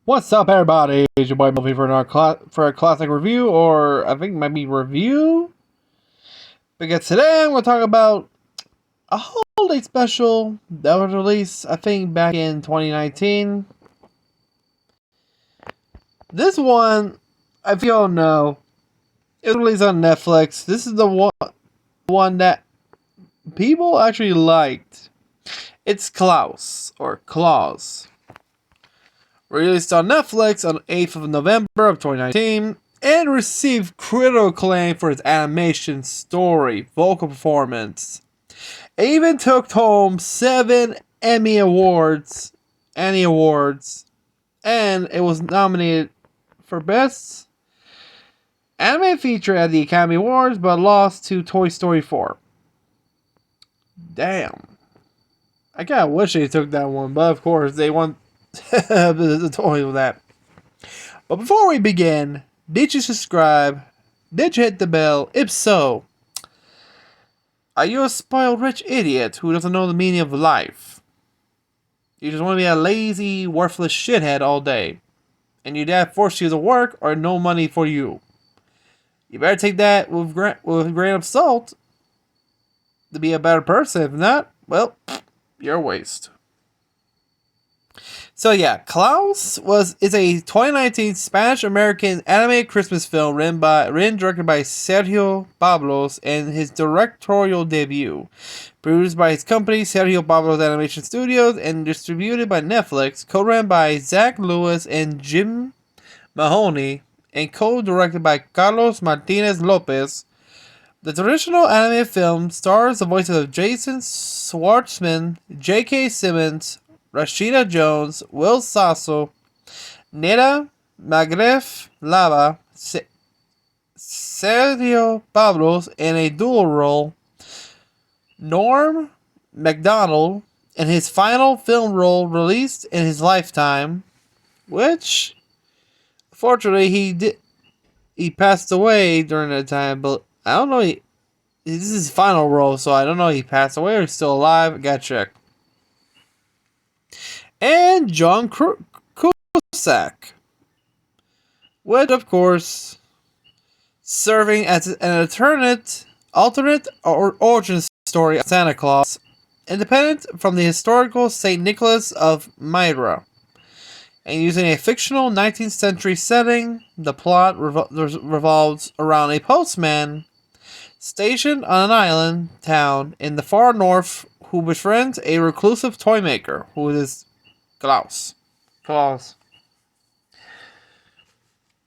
What's up, everybody? It's your boy Melvin for for a classic review, or I think it might be review. Because today I'm going to talk about a holiday special that was released, I think, back in 2019. This one, if you don't know, it was released on Netflix. This is the one that people actually liked. It's Klaus, or Klaus. Released on Netflix on 8th of November of 2019, and received critical acclaim for its animation, story, vocal performance. It even took home 7 Annie Awards, and it was nominated for Best Anime Feature at the Academy Awards, but lost to Toy Story 4. Damn. I kinda wish they took that one, but of course they won the toy with that. But before we begin, did you subscribe? Did you hit the bell? If so, are you a spoiled rich idiot who doesn't know the meaning of life? You just want to be a lazy, worthless shithead all day, and your dad forced you to work or no money for you. You better take that with a grain of salt to be a better person. If not, well, you're a waste. So yeah, Klaus is a 2019 Spanish-American animated Christmas film written and directed by Sergio Pablos and his directorial debut. Produced by his company, Sergio Pablos Animation Studios, and distributed by Netflix, co-written by Zach Lewis and Jim Mahoney, and co-directed by Carlos Martinez Lopez. The traditional animated film stars the voices of Jason Schwartzman, J.K. Simmons, Rashida Jones, Will Sasso, Neda Magref Lava, Sergio Pablos in a dual role, Norm MacDonald in his final film role released in his lifetime, which fortunately he passed away during that time, but I don't know, this is his final role, so I don't know if he passed away or he's still alive. I gotta check. And John Cusack, which of course serving as an alternate or origin story of Santa Claus, independent from the historical St. Nicholas of Myra, and using a fictional 19th century setting. The plot revolves around a postman stationed on an island town in the far north who befriends a reclusive toy maker who is Klaus.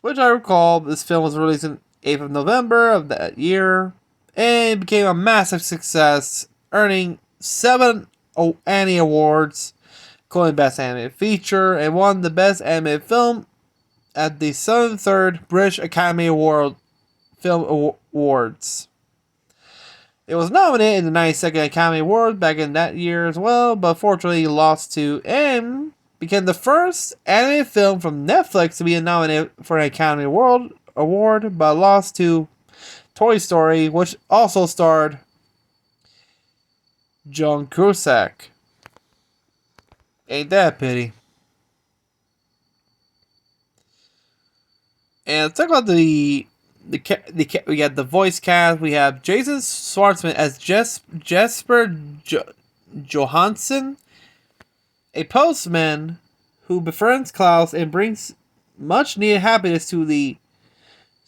Which I recall, this film was released on 8th of November of that year, and became a massive success, earning 7 Annie Awards, including Best Animated Feature, and won the Best Animated Film at the 73rd British Academy Film Awards. It was nominated in the 92nd Academy Award back in that year as well, but fortunately lost to and became the first animated film from Netflix to be nominated for an Academy Award, but lost to Toy Story, which also starred John Cusack. Ain't that a pity? And let's talk about we got the voice cast. We have Jason Schwartzman as Jesper Johansson, a postman who befriends Klaus and brings much needed happiness to the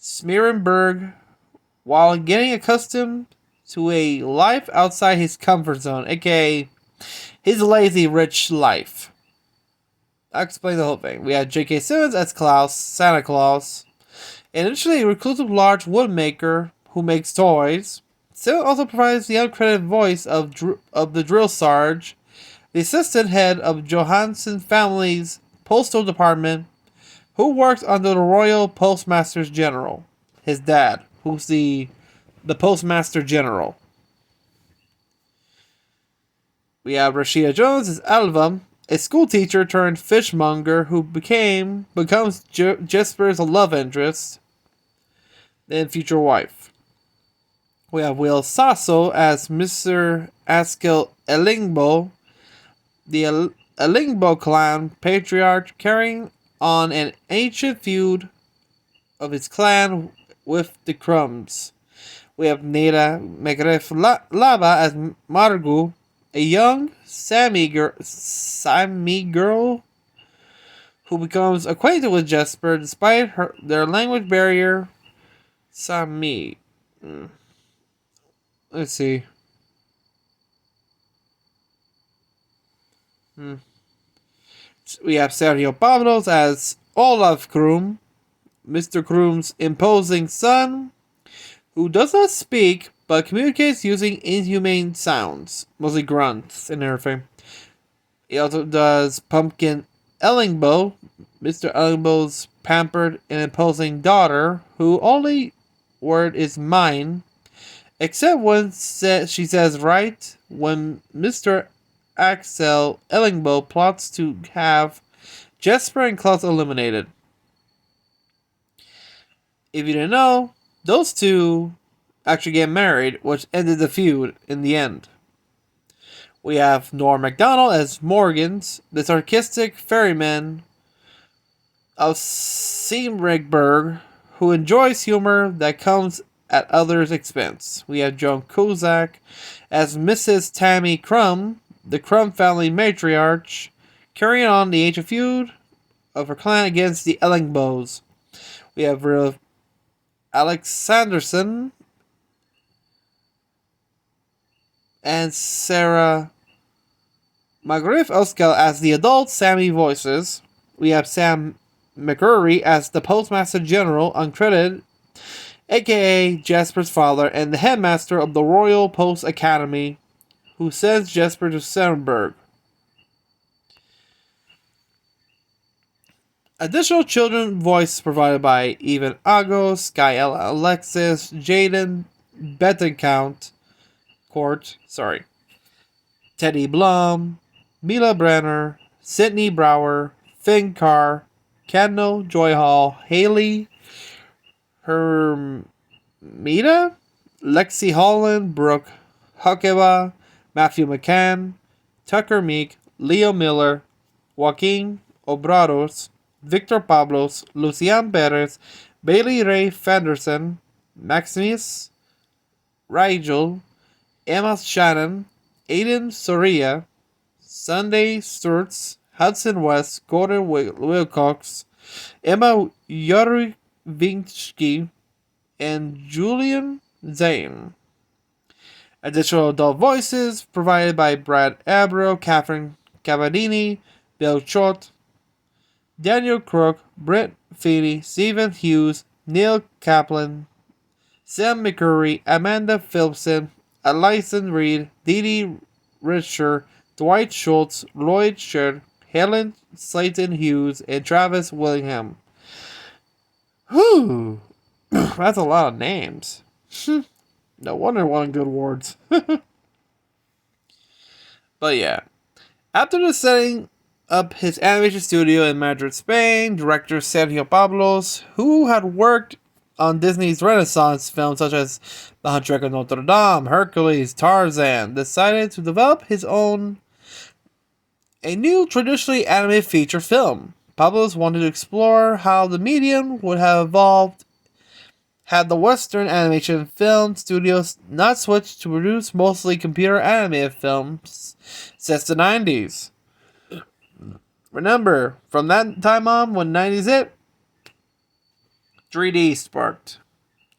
Smerenberg while getting accustomed to a life outside his comfort zone, aka his lazy rich life. I'll explain the whole thing. We have J.K. Simmons as Klaus, Santa Claus. Initially a reclusive large woodmaker who makes toys, Simmons also provides the uncredited voice of the drill sarge, the assistant head of Johansson family's postal department, who works under the Royal Postmaster General, his dad, who's the Postmaster General. We have Rashida Jones as Alva, a school teacher turned fishmonger who becomes Jesper's love interest and future wife. We have Will Sasso as Mr. Askel Elingbo, the Elingbo clan patriarch carrying on an ancient feud of his clan with the Crumbs. We have Neda Megref Lava as Margu, a young Sami girl who becomes acquainted with Jesper despite their language barrier. Sami. Let's see. We have Sergio Pablos as Olaf Krum, Mr. Krum's imposing son, who does not speak but communicates using inhumane sounds, mostly grunts and everything. He also does Pumpkin Ellingbo, Mr. Ellingbo's pampered and imposing daughter, who only word is mine, except when she says right when Mr. Axel Ellingbo plots to have Jesper and Klaus eliminated. If you didn't know, those two actually get married, which ended the feud in the end. We have Norm MacDonald as Morgans, the sarcastic ferryman of Simrigburg, who enjoys humor that comes at others' expense. We have Joan Cusack as Mrs. Tammy Crumb, the Crumb family matriarch, carrying on the ancient feud of her clan against the Ellingbos. We have Alex Sanderson and Sarah Magriff Oskel as the adult Sammy voices. We have Sam McCurry as the Postmaster General, uncredited, aka Jasper's father and the headmaster of the Royal Post Academy, who sends Jasper to Sernberg. Additional children voice provided by Evan Agos, Sky Alexis, Jaden Bettencourt, Teddy Blum, Mila Brenner, Sydney Brower, Finn Carr, Kendall Joy Hall, Haley Hermita, Lexi Holland, Brooke Huckeba, Matthew McCann, Tucker Meek, Leo Miller, Joaquin Obrados, Victor Pablos, Lucian Perez, Bailey Ray Fenderson, Maximus Rigel, Emma Shannon, Aiden Soria, Sunday Sturts, Hudson West, Gordon Wilcox, Emma Yorovinsky, and Julian Zane. Additional adult voices provided by Brad Abro, Catherine Cavadini, Bill Chott, Daniel Crook, Brent Feeney, Stephen Hughes, Neil Kaplan, Sam McCurry, Amanda Philipson, Alison Reed, Dee Dee Richer, Dwight Schultz, Lloyd Sher, Helen Slayton Hughes, and Travis Willingham. Whew. That's a lot of names. No wonder it won good awards. But yeah. After the setting up his animation studio in Madrid, Spain, director Sergio Pablos, who had worked on Disney's Renaissance films such as The Hunchback of Notre Dame, Hercules, Tarzan, decided to develop a new traditionally animated feature film. Pablos wanted to explore how the medium would have evolved had the Western animation film studios not switched to produce mostly computer animated films since the 90s. Remember, from that time on, when 90s hit, 3D sparked.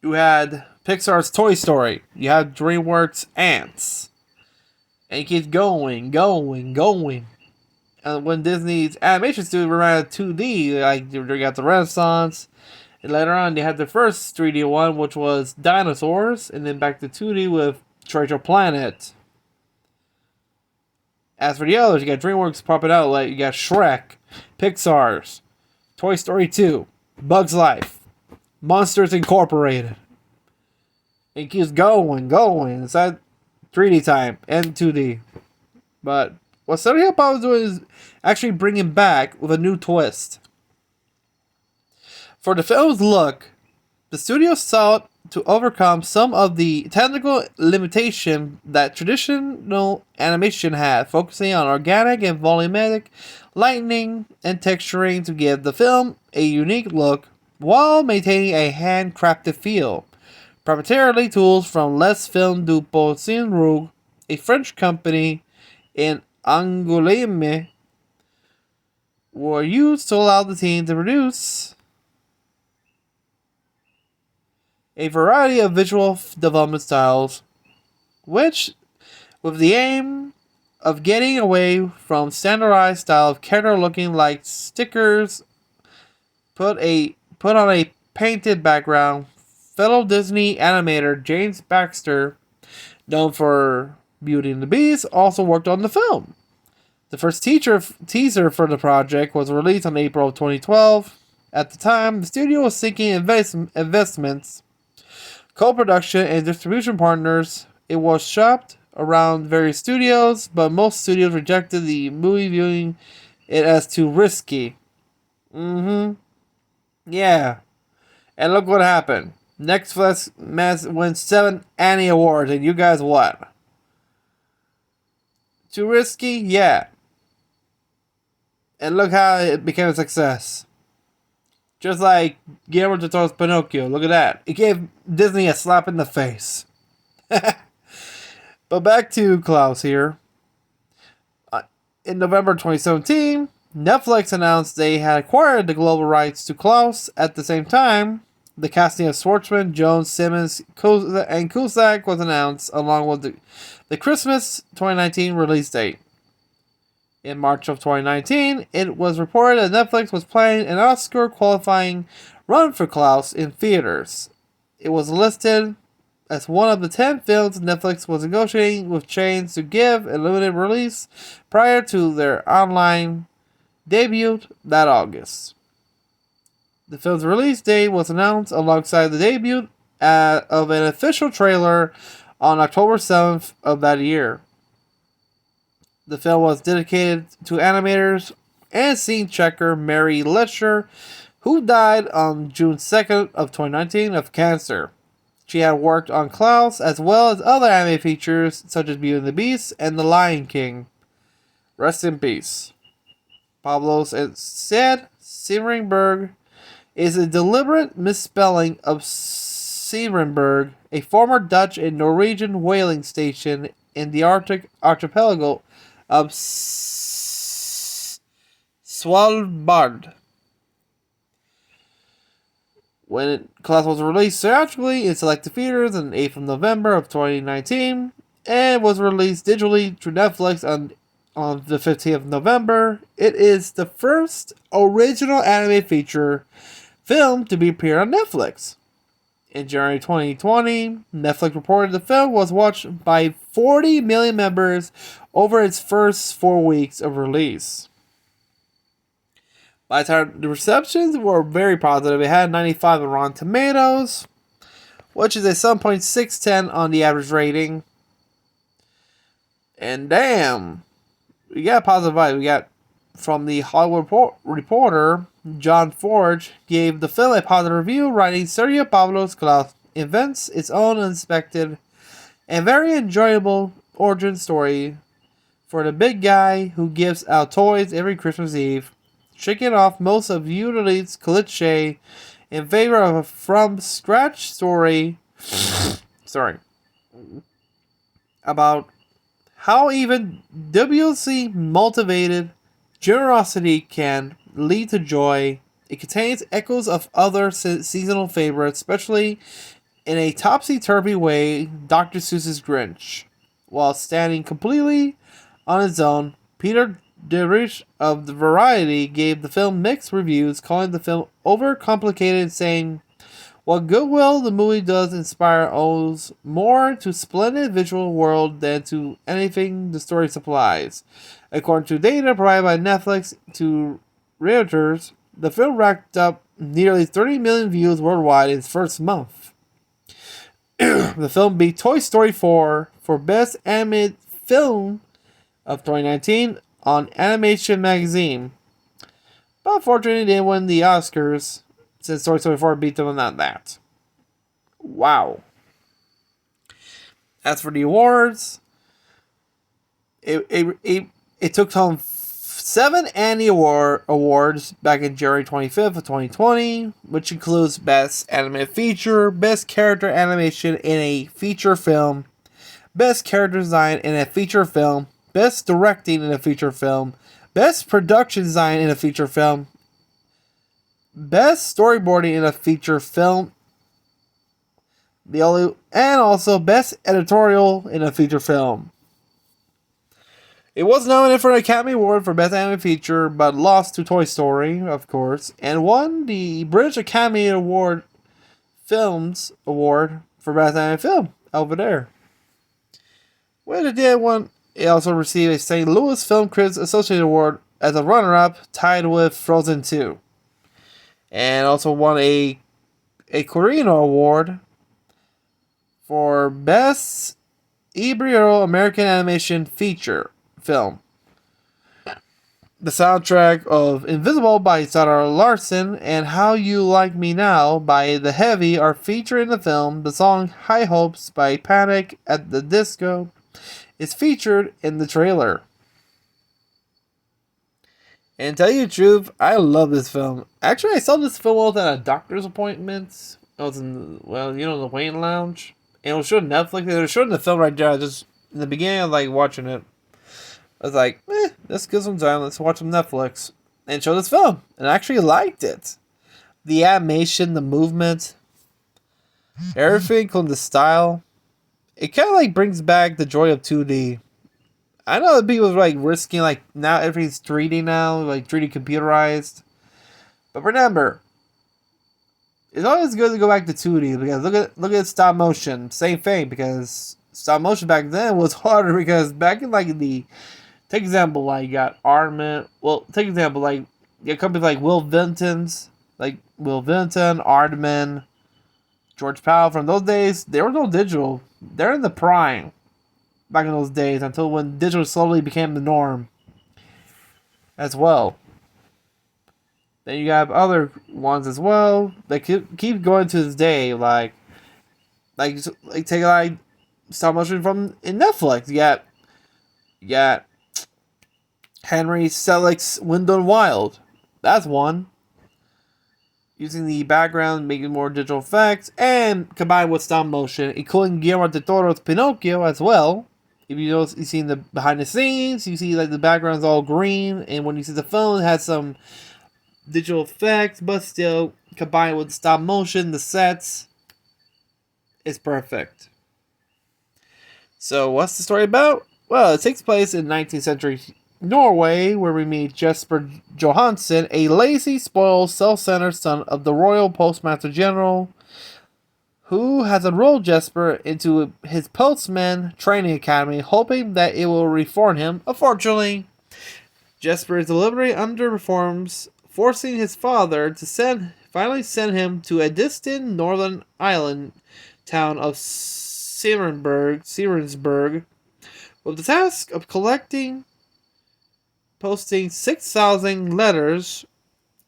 You had Pixar's Toy Story. You had DreamWorks' Ants. And it keeps going. And when Disney's animation studio ran out of 2D, like they got the Renaissance, and later on they had the first 3D one, which was Dinosaurs, and then back to 2D with Treasure Planet. As for the others, you got DreamWorks popping out, like you got Shrek, Pixar's, Toy Story 2, Bugs Life, Monsters Incorporated. It keeps going. It's that 3D time and 2D. But what Sergio Pablos is doing is actually bringing back with a new twist. For the film's look, the studio sought to overcome some of the technical limitation that traditional animation had, focusing on organic and volumetric lighting and texturing to give the film a unique look while maintaining a handcrafted feel. Proprietary tools from Les Films du Poisson Rouge, a French company in Angoulême, were used to allow the team to produce a variety of visual development styles, which, with the aim of getting away from standardized style of character looking like stickers, put on a painted background. Fellow Disney animator James Baxter, known for Beauty and the Beast, also worked on the film. The first teaser for the project was released in April of 2012. At the time, the studio was seeking investments, co-production, and distribution partners. It was shopped around various studios, but most studios rejected the movie, viewing it as too risky. Yeah. And look what happened. Netflix wins 7 Annie Awards, and you guys what? Too risky? Yeah. And look how it became a success. Just like Guillermo del Toro's Pinocchio. Look at that. It gave Disney a slap in the face. But back to Klaus here. In November 2017, Netflix announced they had acquired the global rights to Klaus. At the same time, the casting of Schwartzman, Jones, Simmons, and Cusack was announced, along with the Christmas 2019 release date. In March of 2019, it was reported that Netflix was planning an Oscar-qualifying run for Klaus in theaters. It was listed as one of the 10 films Netflix was negotiating with chains to give a limited release prior to their online debut that August. The film's release date was announced alongside the debut of an official trailer on October 7th of that year. The film was dedicated to animators and scene checker Mary Letcher, who died on June 2nd of 2019 of cancer. She had worked on Klaus as well as other anime features such as Beauty and the Beast and The Lion King. Rest in peace. Pablo said Sierenberg is a deliberate misspelling of Sierenberg, a former Dutch and Norwegian whaling station in the Arctic archipelago of Svalbard. When Klaus was released theatrically in selected theaters on 8th of November of 2019, and was released digitally through Netflix on the 15th of November, it is the first original anime feature film to be appear on Netflix. In January 2020, Netflix reported the film was watched by 40 million members over its first 4 weeks of release. By the time the receptions were very positive, it had 95 on Rotten Tomatoes, which is a 7.610 on the average rating. And damn, we got positive vibes. We got from the Hollywood Reporter, John Forge gave the film a positive review, writing Sergio Pablo's Klaus invents its own unexpected and very enjoyable origin story for the big guy who gives out toys every Christmas Eve, shaking off most of Utilit's cliché in favor of a from-scratch story about how even WC-motivated generosity can lead to joy. It contains echoes of other seasonal favorites, especially in a topsy-turvy way, Dr. Seuss's Grinch. While standing completely on its own, Peter Derich of the Variety gave the film mixed reviews, calling the film overcomplicated and saying, "What goodwill the movie does inspire owes more to splendid visual world than to anything the story supplies." According to data provided by Netflix to Reuters, the film racked up nearly 30 million views worldwide in its first month. The film beat Toy Story 4 for Best Animated Film of 2019 on Animation Magazine. But unfortunately, they didn't win the Oscars, since Toy Story 4 beat them on that. Wow. As for the awards, it took home 7 Annie Awards back in January 25th of 2020, which includes Best Animated Feature, Best Character Animation in a Feature Film, Best Character Design in a Feature Film, Best Directing in a Feature Film, Best Production Design in a Feature Film, Best Storyboarding in a Feature Film, and also Best Editorial in a Feature Film. It was nominated for an Academy Award for Best Animated Feature, but lost to Toy Story, of course, and won the British Academy Films Award for Best Animated Film over there. When it did won, it also received a St. Louis Film Critics Association Award as a runner-up, tied with Frozen 2. And also won a Corino Award for Best Ibero-American Animation Feature Film. The soundtrack of Invisible by Zara Larsson and How You Like Me Now by The Heavy are featured in the film. The song High Hopes by Panic at the Disco is featured in the trailer. And to tell you the truth, I love this film. Actually, I saw this film while I was at a doctor's appointment. I was in, the Wayne Lounge. And it was showing Netflix. They were showing the film right there. Just in the beginning, I was like watching it. I was like, let's get some time. Let's watch some Netflix. And show this film. And I actually liked it. The animation, the movement, everything, including the style. It kind of like brings back the joy of 2D. I know that people are like risking, like, now everything's 3D now, like 3D computerized. But remember, it's always good to go back to 2D because look at stop motion. Same thing, because stop motion back then was harder because back in like take example, like you got Aardman. Well, take example, like you got companies like Will Vinton, Aardman, George Powell. From those days, there was no digital. They're in the prime back in those days until when digital slowly became the norm as well. Then you have other ones as well that keep going to this day, like take like stop motion from in Netflix. You got Henry Selick's Wind and Wild. That's one. Using the background, making more digital effects, and combined with stop motion, including Guillermo del Toro's Pinocchio as well. If you notice, you see in the behind the scenes, you see like the background's all green, and when you see the film, it has some digital effects, but still combined with stop motion, the sets is perfect. So, what's the story about? Well, it takes place in 19th century Norway, where we meet Jesper Johansen, a lazy, spoiled, self-centered son of the Royal Postmaster General, who has enrolled Jesper into his postman training academy, hoping that it will reform him. Unfortunately, Jesper deliberately underperforms, forcing his father to finally send him to a distant northern island town of Sirensburg, with the task of posting 6,000 letters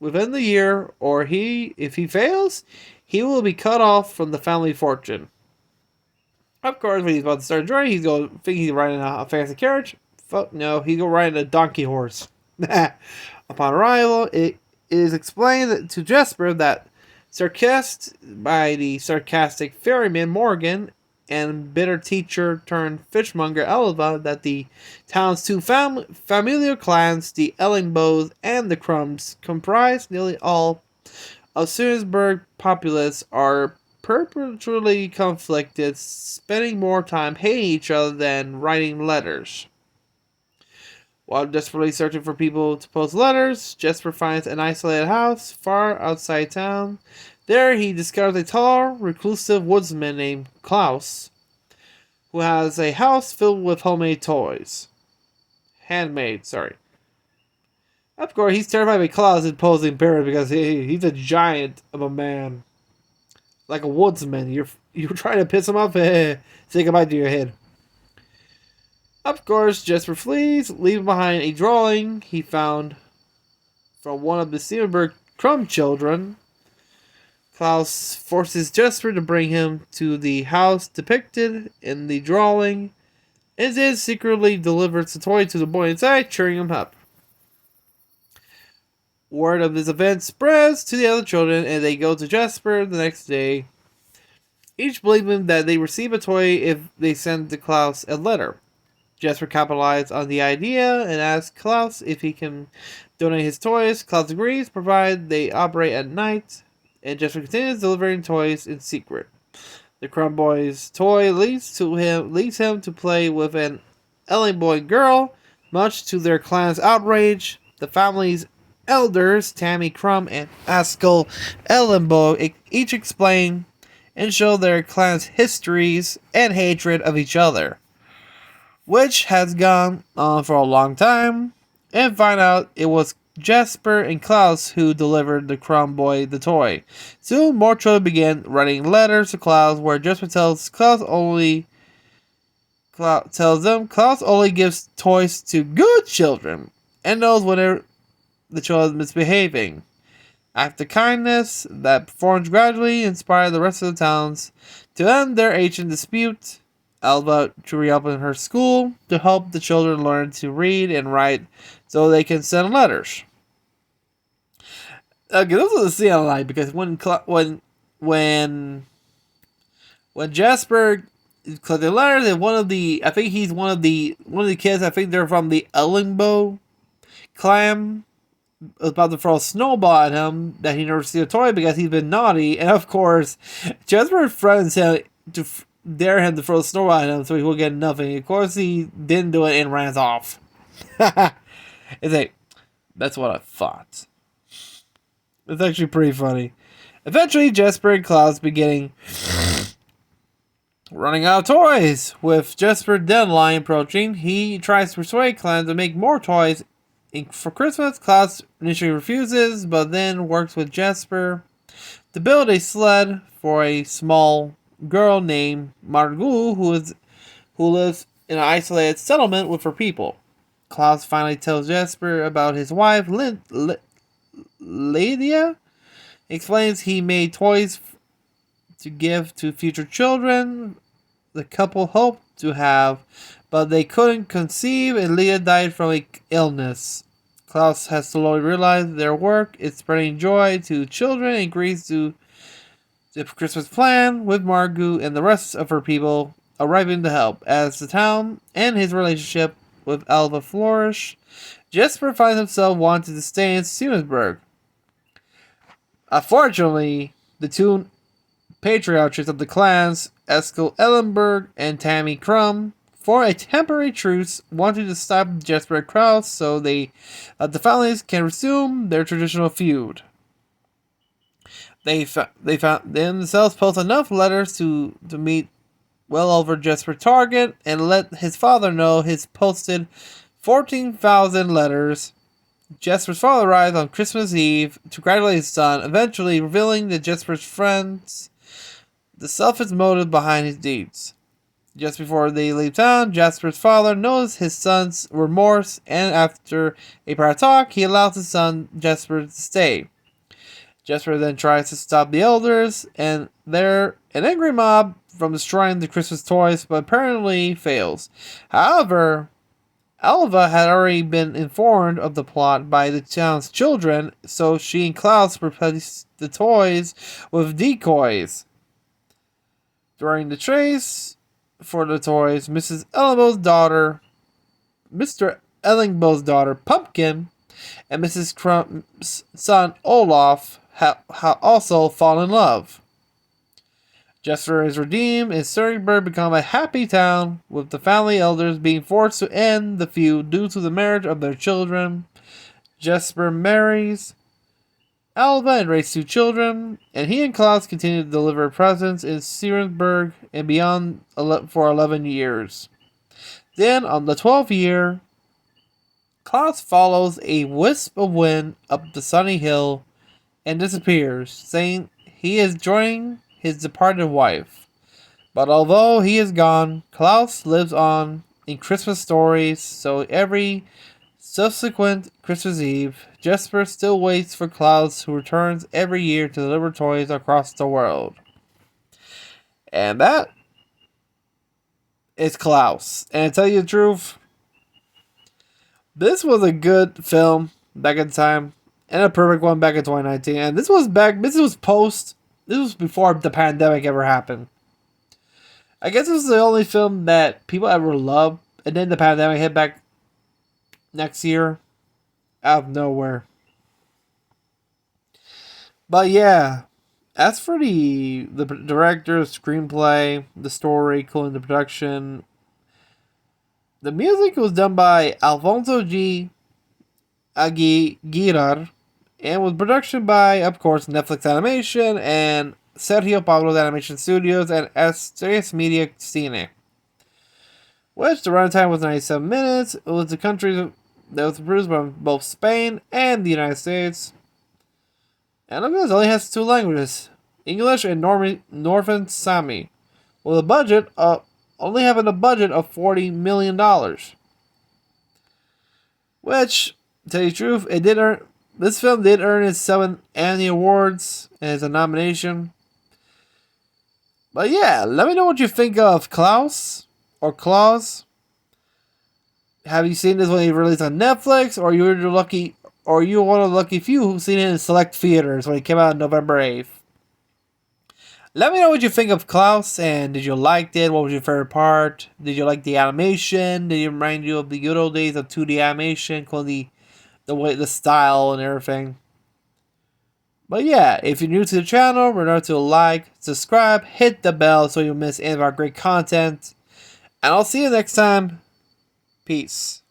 within the year, or if he fails, he will be cut off from the family fortune. Of course, when he's about to start a journey, he's going to think he's riding a fancy carriage. No, he's going to ride a donkey horse. Upon arrival, it is explained to Jesper that by the sarcastic ferryman Morgan and bitter teacher turned fishmonger Elva, that the town's two familiar clans, the Ellingbows and the Crumbs, comprise nearly all of Sirensburg populace, are perpetually conflicted, spending more time hating each other than writing letters. While desperately searching for people to post letters, Jesper finds an isolated house far outside town. There he discovers a tall, reclusive woodsman named Klaus, who has a house filled with homemade toys. Handmade, sorry. Of course, he's terrified by Klaus' imposing appearance because he's a giant of a man. Like a woodsman. You're trying to piss him off? Say goodbye to your head. Of course, Jesper flees, leaving behind a drawing he found from one of the Sirensburg Crumb children. Klaus forces Jesper to bring him to the house depicted in the drawing, and then secretly delivers the toy to the boy inside, cheering him up. Word of this event spreads to the other children, and they go to Jesper the next day, each believing that they receive a toy if they send to Klaus a letter. Jesper capitalizes on the idea and asks Klaus if he can donate his toys. Klaus agrees, provided they operate at night, and Jesper continues delivering toys in secret. The Crumb Boy's toy leads him to play with an Ellenboy girl, much to their clan's outrage. The family's elders, Tammy Crumb and Askell Ellenboy, each explain and show their clan's histories and hatred of each other, which has gone on for a long time, and find out it was Jesper and Klaus who delivered the Crumb Boy the toy. Soon, more children begin writing letters to Klaus, where Jesper tells Klaus only gives toys to good children, and knows when the child is misbehaving. Act of kindness that performs gradually inspire the rest of the towns to end their ancient dispute. Alva to reopen her school to help the children learn to read and write so they can send letters. Okay, this was a scene I like because when Jasper collected letters, and I think he's one of the kids. I think they're from the Ellenbow clan. Was about to throw a snowball at him that he never received a toy because he's been naughty, and of course, Jasper threatens him to dare him to throw a snowball at him so he will get nothing. Of course, he didn't do it and ran off. It's like, that's what I thought. It's actually pretty funny. Eventually, Jesper and Klaus beginning running out of toys. With Jesper's deadline approaching, he tries to persuade Klaus to make more toys for Christmas. Klaus initially refuses, but then works with Jesper to build a sled for a small girl named Margot who lives in an isolated settlement with her people. Klaus finally tells Jesper about his wife, Lydia. Explains he made toys to give to future children the couple hoped to have, but they couldn't conceive, and Lydia died from an illness. Klaus has slowly realized their work is spreading joy to children and agrees to the Christmas plan with Margot and the rest of her people arriving to help. As the town and his relationship with Alva flourish, Jesper finds himself wanting to stay in Stevensburg. Unfortunately, the two patriarchs of the clans, Eskil Ellenberg and Tammy Crumb, for a temporary truce, wanted to stop Jesper and Klaus so the families can resume their traditional feud. They found themselves post enough letters to meet well over Jesper's target and let his father know he's posted 14,000 letters. Jesper's father arrives on Christmas Eve to congratulate his son, eventually revealing to Jesper's friends the selfish motive behind his deeds. Just before they leave town, Jasper's father knows his son's remorse, and after a prior talk, he allows his son Jasper to stay. Jasper then tries to stop the elders and an angry mob from destroying the Christmas toys, but apparently fails. However, Alva had already been informed of the plot by the town's children, so she and Klaus replaced the toys with decoys. During the chase for the toys, Mr. Ellenbow's daughter, Pumpkin, and Mrs. Crumb's son, Olaf, have also fallen in love. Jesper is redeemed, and Sternberg become a happy town, with the family elders being forced to end the feud due to the marriage of their children. Jesper marries Alva and raises 2 children, and he and Klaus continue to deliver presents in Sternberg and beyond for 11 years. Then, on the 12th year, Klaus follows a wisp of wind up the sunny hill and disappears, saying he is joining his departed wife. But although he is gone, Klaus lives on in Christmas stories, so every Subsequent Christmas Eve, Jesper still waits for Klaus, who returns every year to deliver toys across the world. And that is Klaus. And to tell you the truth, this was a good film back in time, and a perfect one back in 2019. And this was this was before the pandemic ever happened. I guess this is the only film that people ever loved, and then the pandemic hit back next year out of nowhere. But yeah, as for the director, screenplay, the story, including the production, the music was done by Alfonso G. Aguirre, and was production by, of course, Netflix Animation and Sergio Pablo's Animation Studios and S3 Media Cine. Which the runtime was 97 minutes. It was the country that was produced by both Spain and the United States. And look at this, it only has two languages, English and Northern Sami, with a budget of only having a budget of $40 million. Which, to tell you the truth, this film did earn its 7 Annie Awards as a nomination. But yeah, let me know what you think of Klaus or Klaus. Have you seen this when it released on Netflix, or you one of the lucky few who've seen it in select theaters when it came out on November 8th? Let me know what you think of Klaus, and did you like it? What was your favorite part? Did you like the animation? Did it remind you of the good old days of 2D animation, including the way, the style, and everything? But yeah, if you're new to the channel, remember to like, subscribe, hit the bell so you don't miss any of our great content. And I'll see you next time. Peace.